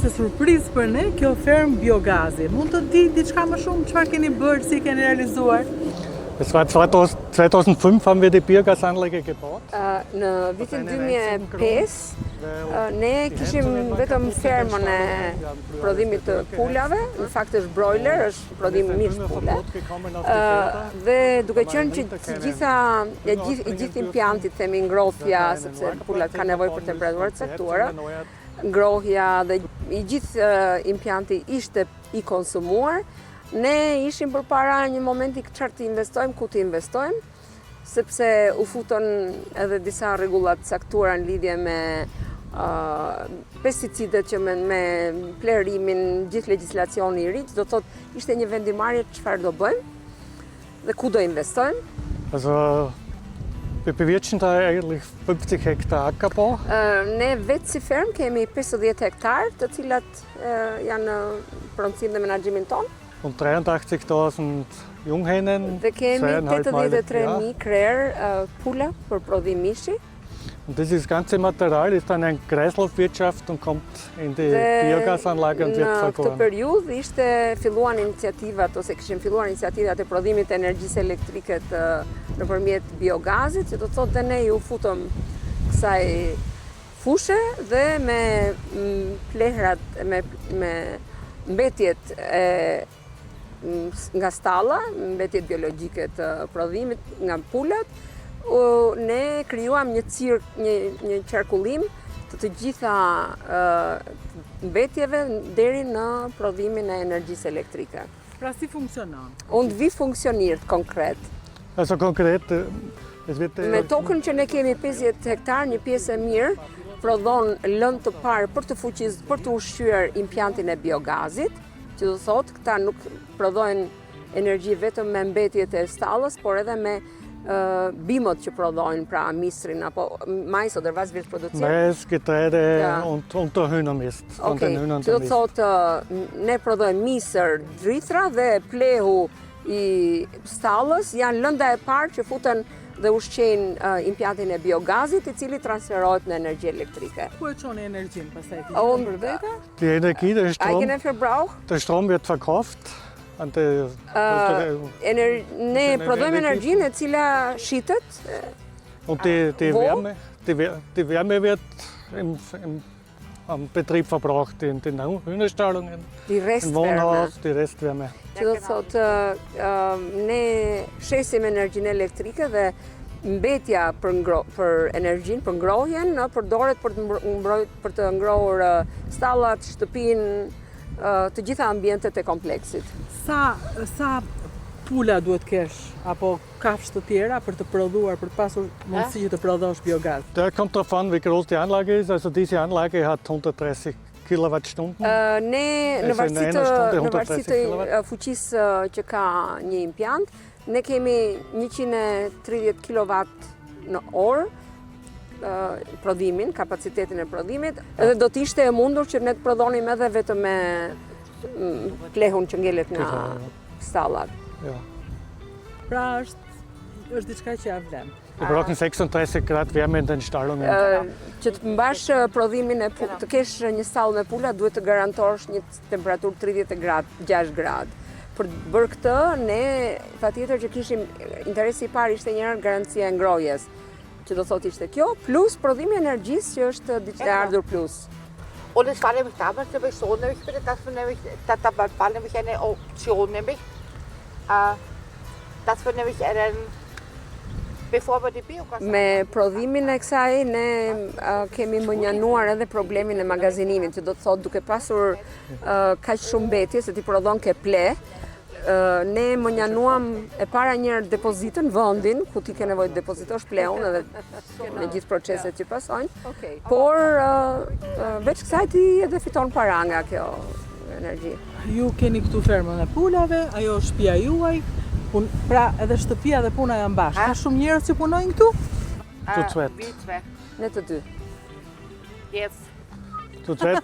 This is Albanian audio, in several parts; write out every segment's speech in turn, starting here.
ishte surprizë për ne kjo fermë biogazi. Mund të di diçka më shumë, çfarë keni bërë, si keni realizuar? Es war 2005 haben wir die Biogasanlage gebaut. Në vitin 2005 ne kishim vetëm fermën e prodhimit të pulave, në fakt është broiler, është prodhim mish pule. Dhe duke qenë që i gjithë impiantit themi ngrohja, sepse pulat ka nevojë për temperatura të caktuara, ngrohja dhe i gjithë impianti ishte i konsumuar, ne ishim përpara një momenti çfarë të investojmë, ku të investojmë, sepse u futën edhe disa rregulla të caktuara në lidhje me pesticidet që me plerimin, gjithë legjislacioni i ri, do të thotë ishte një vendimarrje çfarë do bëjmë dhe ku do investojmë. Also wir bewirtschaften da eigentlich 50 Hektar Ackerbau. Ne vetë si ferm kemi 50 hektar, të cilat janë në pronësim dhe menaxhimin tonë. Und 83.000 Junghennen, Dhe kemi 2,5 83.000 krerë pula për prodhim mishi. Und dieses ganze Material ist dann ein Kreislaufwirtschaft und kommt in die Biogasanlage und wird Në këtë vergoren. periudhë filluan iniciativat ose kishin filluar iniciativat e prodhimit të energjisë elektrike nëpërmjet biogazit, që do të thotë dhe ne ju futëm kësaj fushe dhe me plehrat, me mbetjet nga stalla, mbetjet biologjike të prodhimit nga pulat, ne krijuam një qarkullim të gjitha mbetjeve deri në prodhimin e energjisë elektrike. Pra si funksionon? Und wie funktioniert konkret? Also konkret, es wird Me tokën që ne kemi 50 hektar, një pjesë e mirë prodhon lëndë të parë për të ushqyer impiantin e biogazit, që do thotë këta nuk prodhojnë energji vetëm me mbetjet e stallës, por edhe me bimot që prodhojnë, pra misrin apo majs oder was wird produziert? Mais, Getreide und der Hühnermist. Von den Hühnern Që do der Mist. thotë ne prodhojmë misër, drithra dhe plehu i stallës janë lënda e parë që futen dhe ushqejnë impiantin e biogazit, i cili transferohet në energji elektrike. Ku e çoni energjinë pastaj? Për vete? Die Energie, Eigene Verbrauch? der Strom wird verkauft an die, Ne prodhojmë energjinë e cila shitet. und die Wo? Wärme, die Wärme wird am Betrieb verbraucht, in den Hühnerstallungen, Die im restwärme. Wohnhaus, die Restwärme. Që do të thotë ne shesim energjinë elektrike dhe mbetja për energjinë, për ngrohjen, përdoret për të ngrohur stallat, shtëpinë, të gjitha ambientet e kompleksit. Sa pula duhet kesh apo kafshë të tjera për të prodhuar, për të pasur mundësi që të prodhosh biogaz? Da kommt drauf an, wie groß die Anlage ist. Also diese Anlage hat 130 Kilowattstunden. Ne në varësi të fuqisë që ka një impiant, ne kemi 130 kW në orë prodhimin, kapacitetin e prodhimit, edhe do të ishte e mundur që ne të prodhonim edhe vetëm me plehun që ngelet nga stallat. Ja. Pra është diçka që ja vlen. Wir brauchen 36 Grad Wärme in den Stallungen. Që të mbash prodhimin e të kesh një stall me pula, duhet të garantosh një temperaturë 36 gradë. Për të bërë këtë, ne patjetër që kishim interesi i parë ishte njëherë garancia e ngrohjes, që do thotë ishte kjo, plus prodhimi i energjisë që është diçka e ardhur plus. Und es war nämlich damals nämlich so, dass war nämlich eine Option, nämlich, dass wir nämlich bevor wir die Biogas... Me prodhimin e kësaj, ne kemi mënjanuar edhe problemin e magazinimit, që do të thotë duke pasur kaq shumë mbetje, se ti prodhon ke ple, ne mënjanuam e para njërë depozitën, vendin, ku ti ke nevojë të depozitosh pleun edhe me gjithë proceset që pasojnë, por veç kësaj ti edhe fiton para nga kjo energji. Ju keni këtu fermën e pulave, ajo është shtëpia juaj, pra edhe shtëpia dhe puna janë bashkë. Ka shumë njerëz që punojnë këtu? Zu zweit. Wie zwei. Ne të dy. Jetzt. Du vet,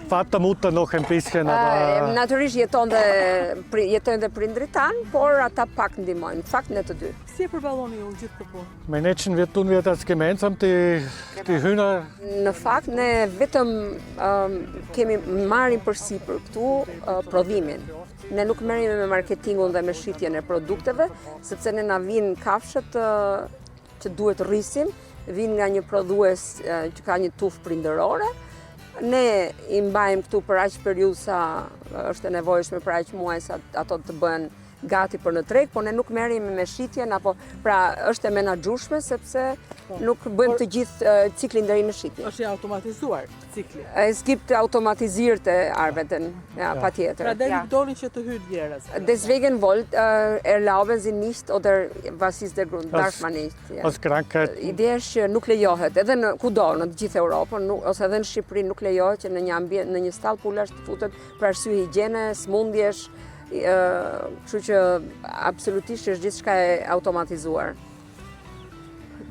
vatten och moder nog een bisschen, aber Natyrisht jetojnë dhe prindrit tanë, por ata pak ndihmojnë, në fakt ne të dy. Si e përballoni ju gjithë këtë punë? managen wir tun wir das gemeinsam, die Hühner. Në fakt ne vetëm kemi marrin përsipër këtu prodhimin. Ne nuk merremi me marketingun dhe me shitjen e produkteve, sepse ne na vinë kafshët që duhet rrisim, vinë nga një prodhues që ka një tufë prindërore. Ne i mbajmë këtu për aq periudhë sa është e nevojshme, për aq muaj sa ato të bëhen gati për në treg, por ne nuk merremi me shitjen, apo pra është e menaxhueshme sepse nuk bëjmë të gjithë ciklin deri në shitje. Është i automatizuar cikli. Es gibt automatisierte Arbeiten, ja, patjetër. Pra deri Ja. doni që të hyjë vjerës. Deswegen erlauben sie nicht oder was ist der Grund? Darf man nicht. Ja. Als Krankheit. Ideja është që nuk lejohet, edhe në kudo, në të gjithë Europën, ose edhe në Shqipëri nuk lejohet që në një stall pulash të futet për arsye higjiene, smundjesh, kështu që absolutisht është gjithçka e automatizuar.